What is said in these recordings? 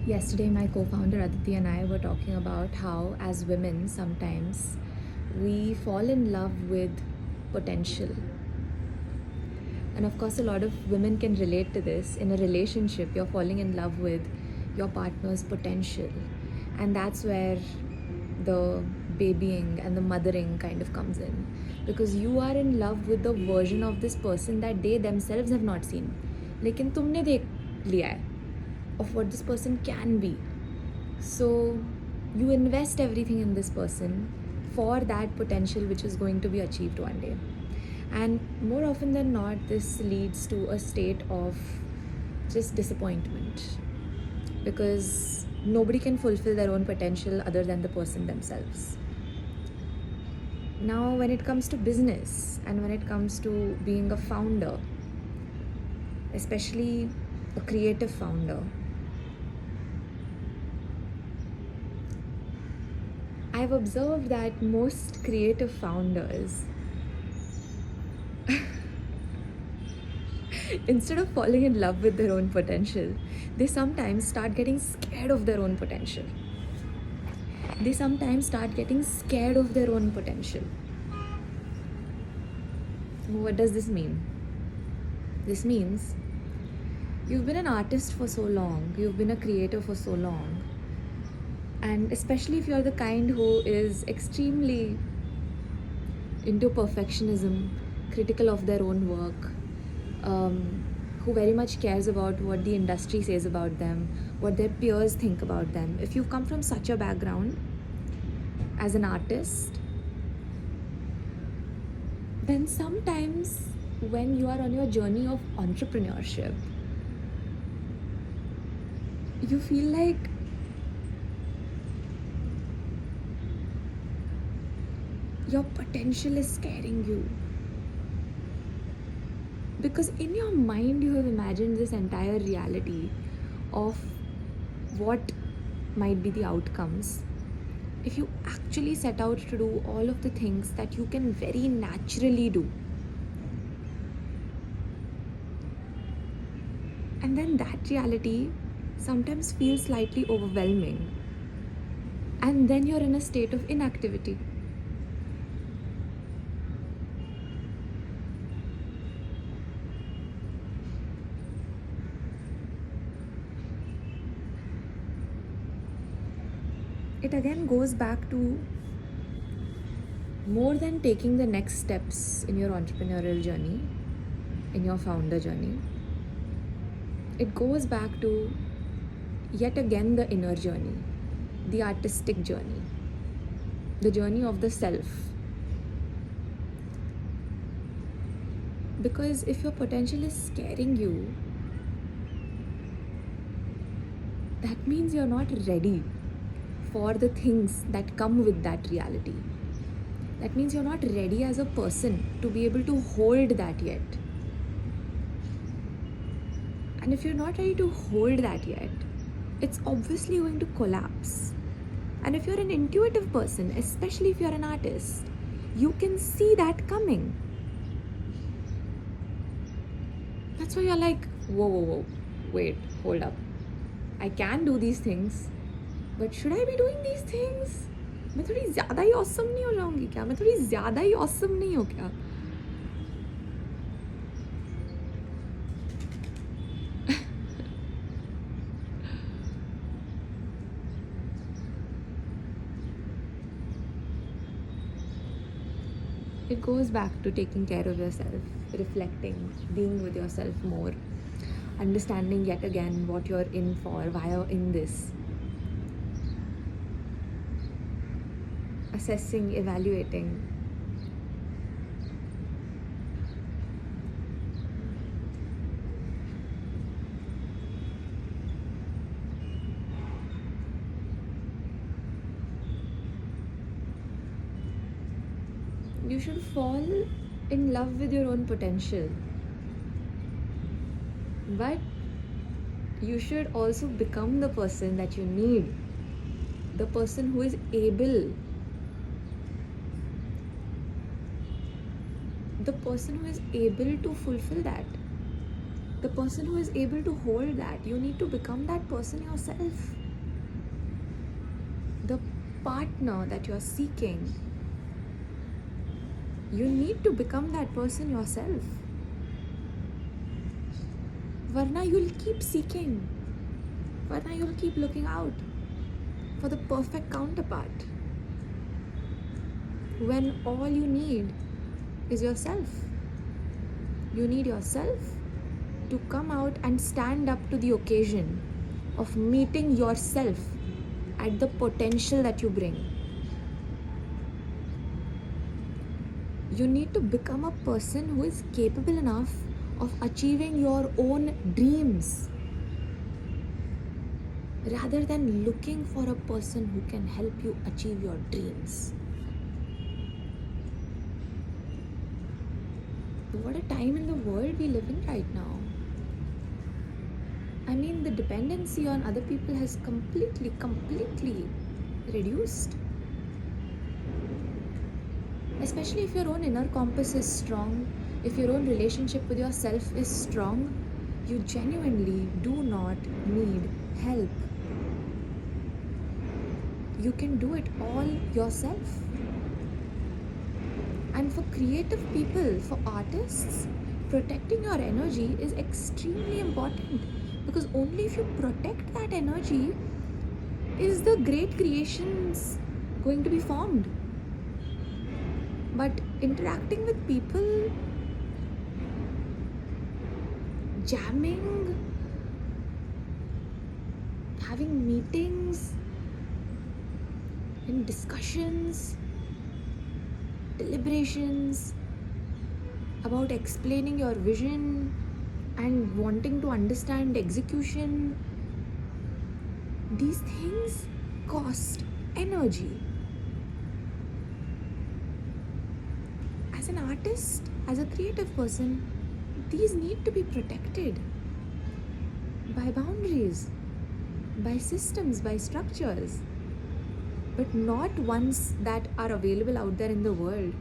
Yesterday, my co founder Aditi and I were talking about how, as women, sometimes we fall in love with potential. And of course, a lot of women can relate to this. In a relationship, you're falling in love with your partner's potential. And that's where the babying and the mothering kind of comes in. Because you are in love with the version of this person that they themselves have not seen. लेकिन तुमने देख लिया है of what this person can be. So you invest everything in this person for that potential which is going to be achieved one day. And more often than not, this leads to a state of just disappointment because nobody can fulfill their own potential other than the person themselves. Now, when it comes to business and when it comes to being a founder, especially a creative founder, I've observed that most creative founders, instead of falling in love with their own potential, they sometimes start getting scared of their own potential. They sometimes start getting scared of their own potential. What does this mean? This means you've been an artist for so long, you've been a creator for so long, and especially if you're the kind who is extremely into perfectionism, critical of their own work, who very much cares about what the industry says about them, what their peers think about them. If you've come from such a background as an artist, then sometimes when you are on your journey of entrepreneurship, you feel like your potential is scaring you. Because in your mind, you have imagined this entire reality of what might be the outcomes if you actually set out to do all of the things that you can very naturally do. And then that reality sometimes feels slightly overwhelming. And then you're in a state of inactivity. It again goes back to more than taking the next steps in your entrepreneurial journey, in your founder journey. It goes back to yet again the inner journey, the artistic journey, the journey of the self. Because if your potential is scaring you, that means you're not ready for the things that come with that reality. That means you're not ready as a person to be able to hold that yet. And if you're not ready to hold that yet, it's obviously going to collapse. And if you're an intuitive person, especially if you're an artist, you can see that coming. That's why you're like, whoa, wait, hold up. I can do these things, but should I be doing these things? मैं थोड़ी ज़्यादा ही awesome नहीं हो जाऊँगी क्या? मैं थोड़ी ज़्यादा ही awesome नहीं हो क्या? It goes back to taking care of yourself, reflecting, being with yourself more, understanding yet again what you're in for, why you're in this, assessing, evaluating. You should fall in love with your own potential. But you should also become the person that you need, the person who is able, to fulfill that. the person who is able to hold that. You need to become that person yourself. The partner that you're seeking, you need to become that person yourself. Varna, you'll keep seeking. Varna, you'll keep looking out for the perfect counterpart, when all you need is yourself. You need yourself to come out and stand up to the occasion of meeting yourself at the potential that you bring. You need to become a person who is capable enough of achieving your own dreams, rather than looking for a person who can help you achieve your dreams. What a time in the world we live in right now. I mean, the dependency on other people has completely reduced. Especially if your own inner compass is strong, if your own relationship with yourself is strong, you genuinely do not need help. You can do it all yourself. And for creative people, for artists, protecting your energy is extremely important, because only if you protect that energy is the great creations going to be formed. But interacting with people, jamming, having meetings and discussions, deliberations about explaining your vision and wanting to understand execution, these things cost energy. As an artist, as a creative person, these need to be protected by boundaries, by systems, by structures, but not ones that are available out there in the world,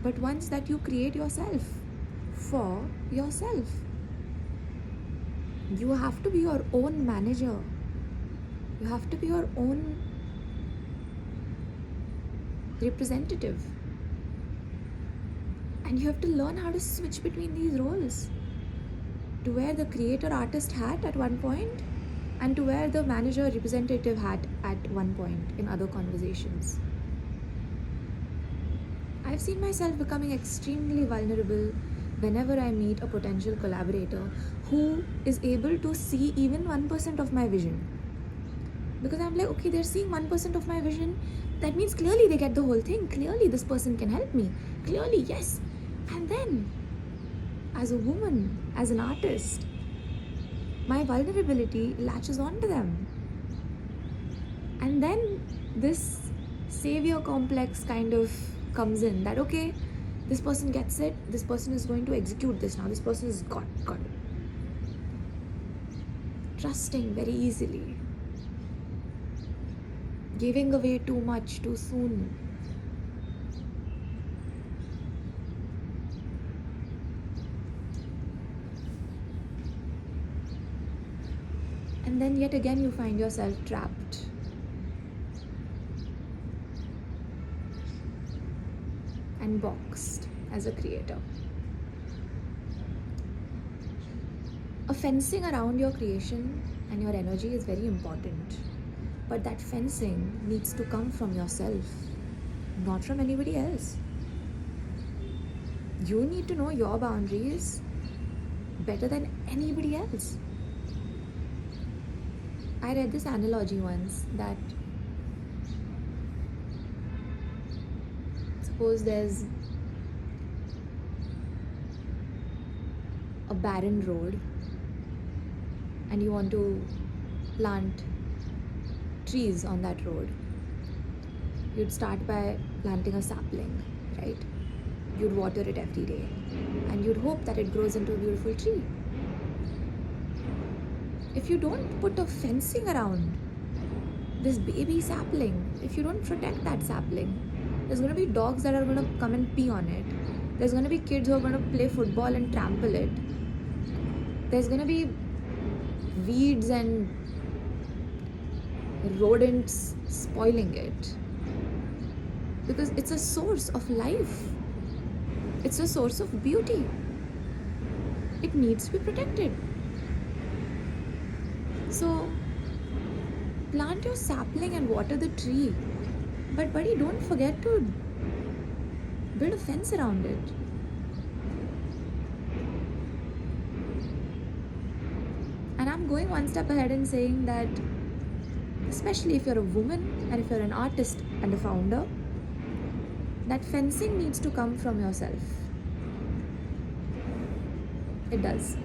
but ones that you create yourself, for yourself. You have to be your own manager. You have to be your own representative. And you have to learn how to switch between these roles, to wear the creator artist hat at one point and to wear the manager representative hat at one point in other conversations. I've seen myself becoming extremely vulnerable whenever I meet a potential collaborator who is able to see even 1% of my vision. Because I'm like, okay, they're seeing 1% of my vision. That means clearly they get the whole thing. Clearly this person can help me. Clearly, yes. And then, as a woman, as an artist, my vulnerability latches onto them. And then this savior complex kind of comes in, that okay, this person gets it, this person is going to execute this now, this person is got it. Trusting very easily. Giving away too much too soon. And then yet again you find yourself trapped. And boxed as a creator. A fencing around your creation and your energy is very important. But that fencing needs to come from yourself, not from anybody else. You need to know your boundaries better than anybody else. I read this analogy once that suppose there's a barren road and you want to plant trees on that road. You'd start by planting a sapling, right? You'd water it every day and you'd hope that it grows into a beautiful tree. If you don't put a fencing around this baby sapling, if you don't protect that sapling, there's going to be dogs that are going to come and pee on it. There's going to be kids who are going to play football and trample it. There's gonna be weeds and rodents spoiling it, because it's a source of life, it's a source of beauty. It needs to be protected. So plant your sapling and water the tree, but buddy, don't forget to build a fence around it. And I'm going one step ahead and saying that, especially if you're a woman and if you're an artist and a founder, that fencing needs to come from yourself. It does.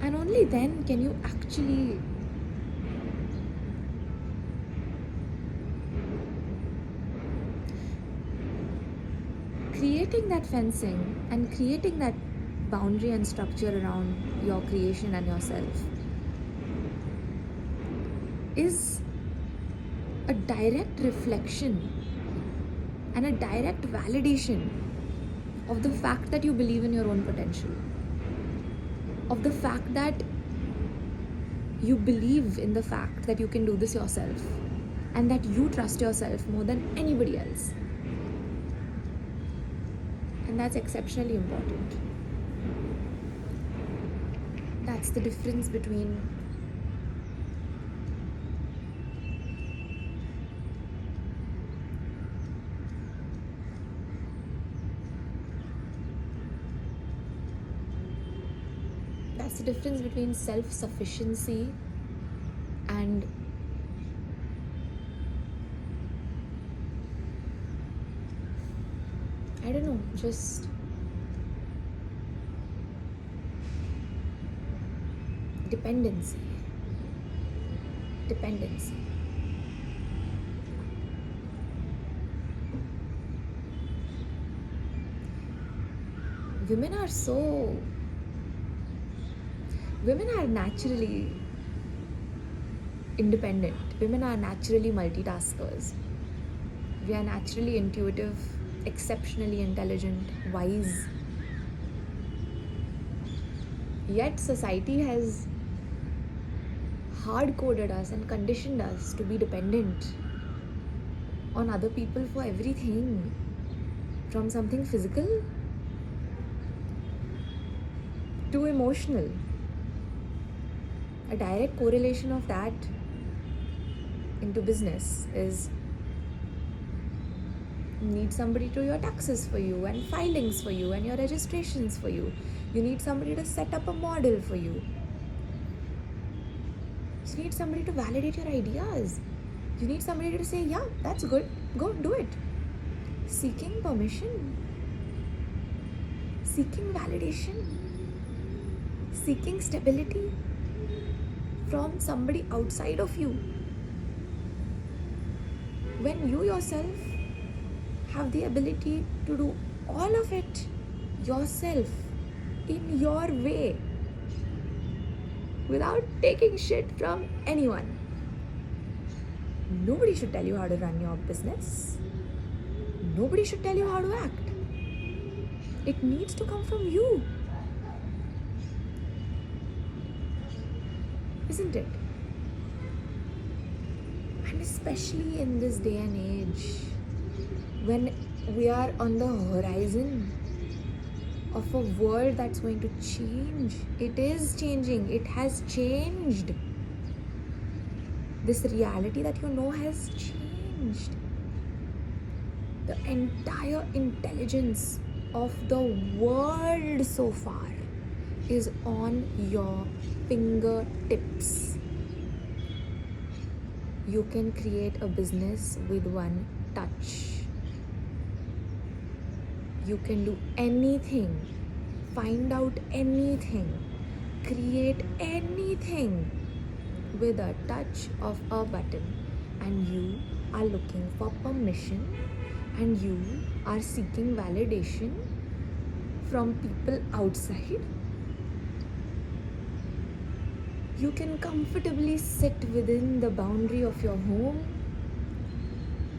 And only then can you actually creating that fencing and creating that boundary and structure around your creation and yourself is a direct reflection and a direct validation of the fact that you believe in your own potential, of the fact that you believe in the fact that you can do this yourself and that you trust yourself more than anybody else. And that's exceptionally important. That's the difference between self-sufficiency and I don't know, just dependency. Women are naturally independent. Women are naturally multitaskers. We are naturally intuitive, exceptionally intelligent, wise. Yet society has hard-coded us and conditioned us to be dependent on other people for everything, from something physical to emotional. A direct correlation of that into business is you need somebody to do your taxes for you and filings for you and your registrations for you. You need somebody to set up a model for you. You need somebody to validate your ideas. You need somebody to say, yeah, that's good, go do it. Seeking permission, seeking validation, seeking stability from somebody outside of you, when you yourself have the ability to do all of it yourself in your way without taking shit from anyone. Nobody should tell you how to run your business. Nobody should tell you how to act. It needs to come from you. Isn't it? And especially in this day and age, when we are on the horizon of a world that's going to change. It is changing. It has changed. This reality that you know has changed. The entire intelligence of the world so far is on your fingertips. You can create a business with one touch. You can do anything, find out anything, create anything with a touch of a button. And you are looking for permission and you are seeking validation from people outside. You can comfortably sit within the boundary of your home,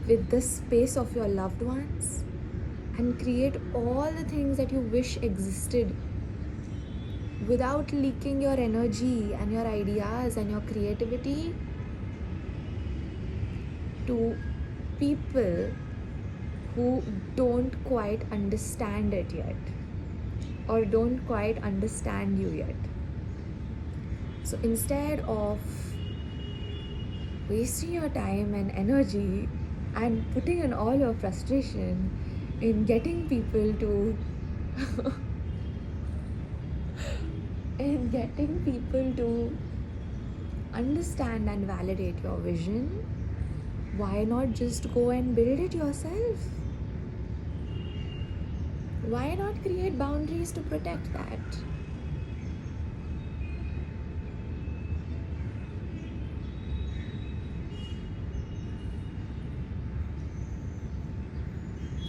with the space of your loved ones, and create all the things that you wish existed without leaking your energy and your ideas and your creativity to people who don't quite understand it yet or don't quite understand you yet. So instead of wasting your time and energy and putting in all your frustration in getting people to in getting people to understand and validate your vision, why not just go and build it yourself? Why not create boundaries to protect that?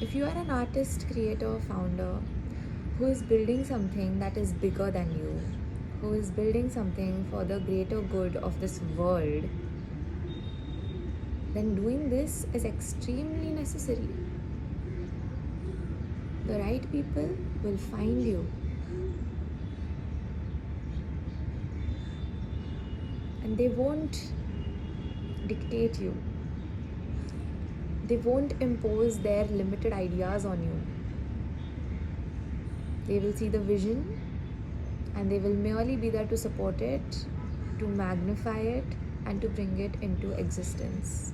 If you are an artist, creator, founder who is building something that is bigger than you, who is building something for the greater good of this world, then doing this is extremely necessary. The right people will find you, and they won't dictate you. They won't impose their limited ideas on you. They will see the vision and they will merely be there to support it, to magnify it, and to bring it into existence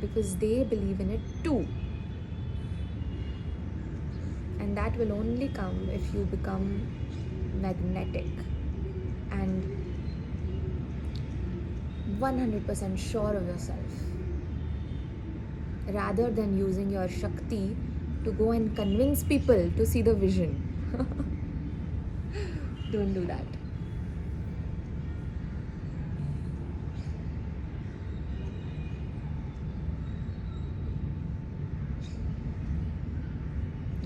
because they believe in it too. And that will only come if you become magnetic and 100% sure of yourself, rather than using your Shakti to go and convince people to see the vision. Don't do that.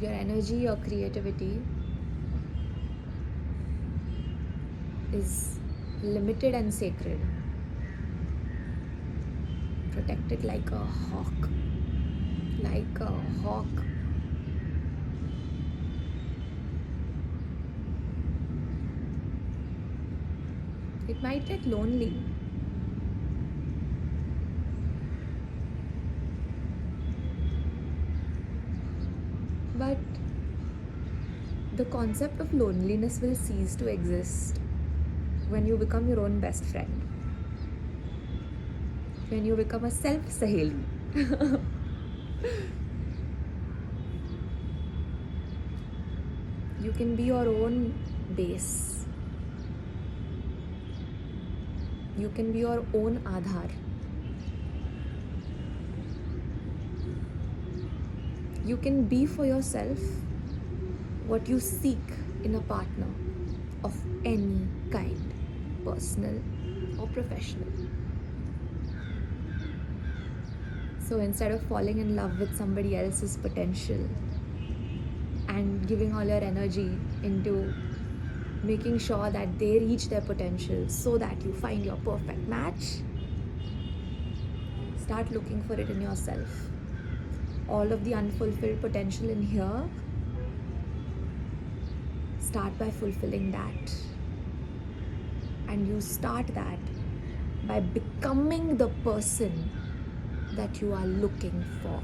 Your energy, your creativity is limited and sacred. Protect it like a hawk. Like a hawk. It might get lonely. But the concept of loneliness will cease to exist when you become your own best friend. When you become a self-saheli. You can be your own base. You can be your own Aadhaar. You can be for yourself what you seek in a partner of any kind, personal or professional. So instead of falling in love with somebody else's potential and giving all your energy into making sure that they reach their potential so that you find your perfect match, start looking for it in yourself. All of the unfulfilled potential in here, start by fulfilling that. And you start that by becoming the person that you are looking for.